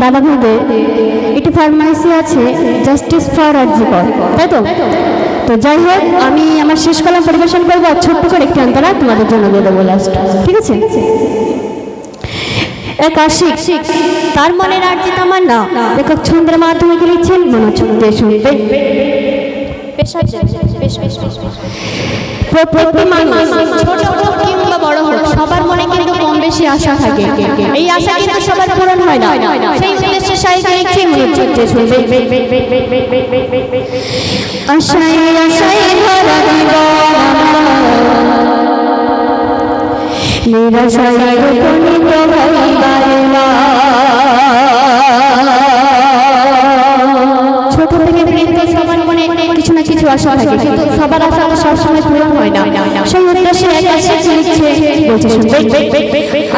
দাদা ভাইদের একটি ফরমাইশি আছে, জাস্টিস ফর আরজি কর, তাই তো? তো যাই হোক, আমি আমার শেষ কলাম পরিবেশন করবো আর ছোট্ট করে একটি অন্তরা তোমাদের জন্য দিয়ে দেবো লাস্ট, ঠিক আছে? এক আশিক, তার মনের আরজি তামার না, লেখক ছন্দের মাধ্যমে লিখছেন, মনোযোগ দিয়ে শুনবে। প্রত্যেকটি মানুষ ছোট হোক কিংবা বড় হোক, সবার মনে কিন্তু কম বেশি আশা থাকে। এই আশা কিন্তু সবার পূরণ হয় না। সেই উদ্দেশ্যে সাহিত্য লিখছে, মনোযোগ দিয়ে শুনবে। আশায় আশায় ভরা জীবন নিরাশায় উপনীত হইবার না। ছোট থেকে বৃদ্ধ সবার মনে কিছু না কিছু আশা থাকে, কিন্তু সবার আশা সবসময় পূরণ হয় না। সেই উদ্দেশ্যে এক আশিক লিখছে, বলছে শুনবে।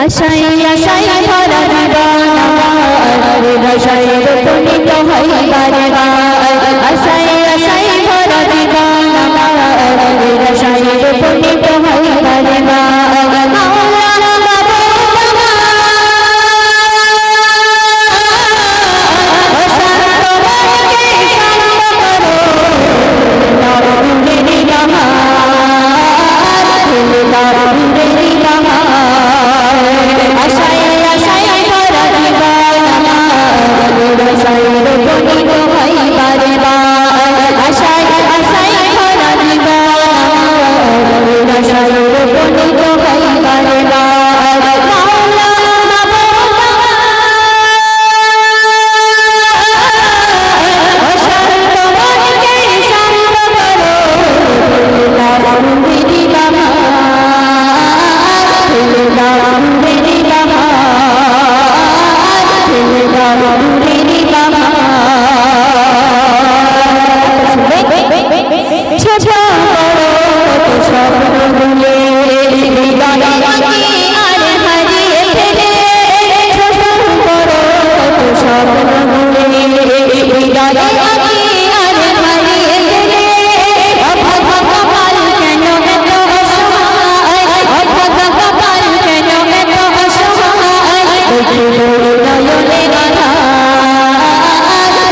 আশায় আশায় ভরা জীবন নিরাশায় উপনীত হইবার না। আশায় আশায় ভরা জীবন নিরাশায় উপনীত হইবার না।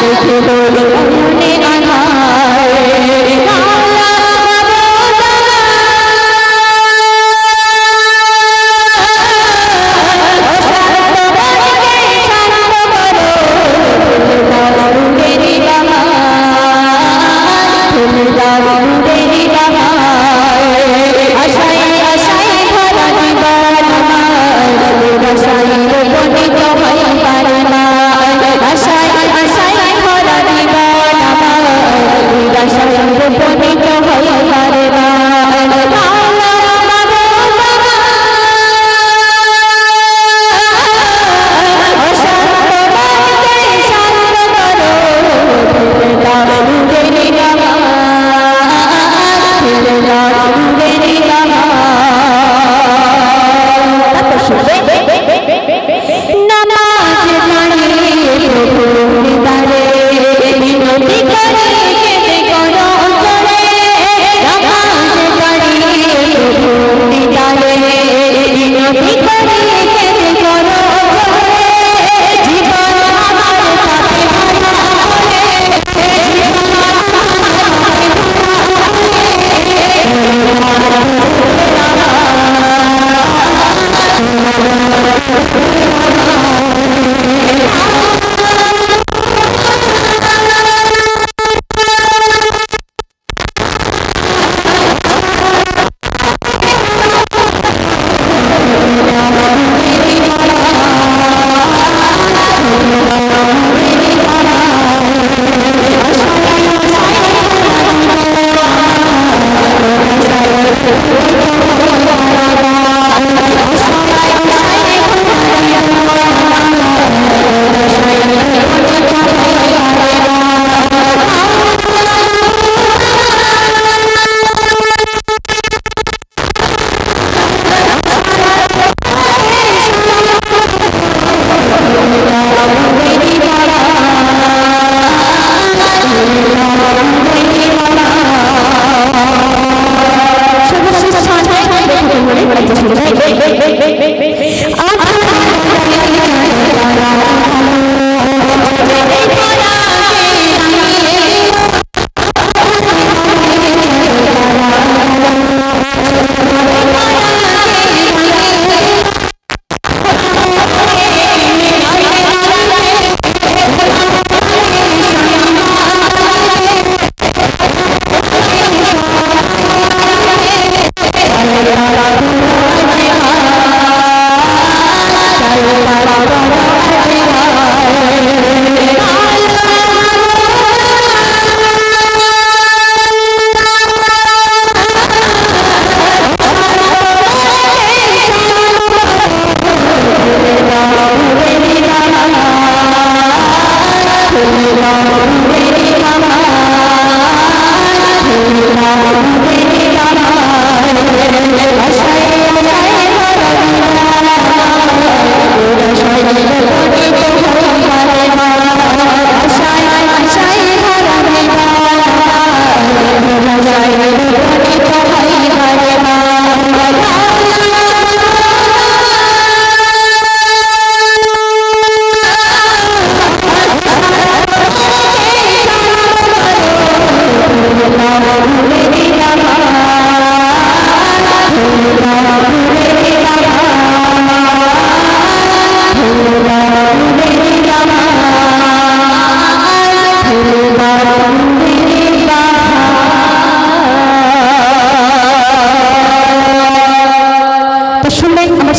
দেখে বলে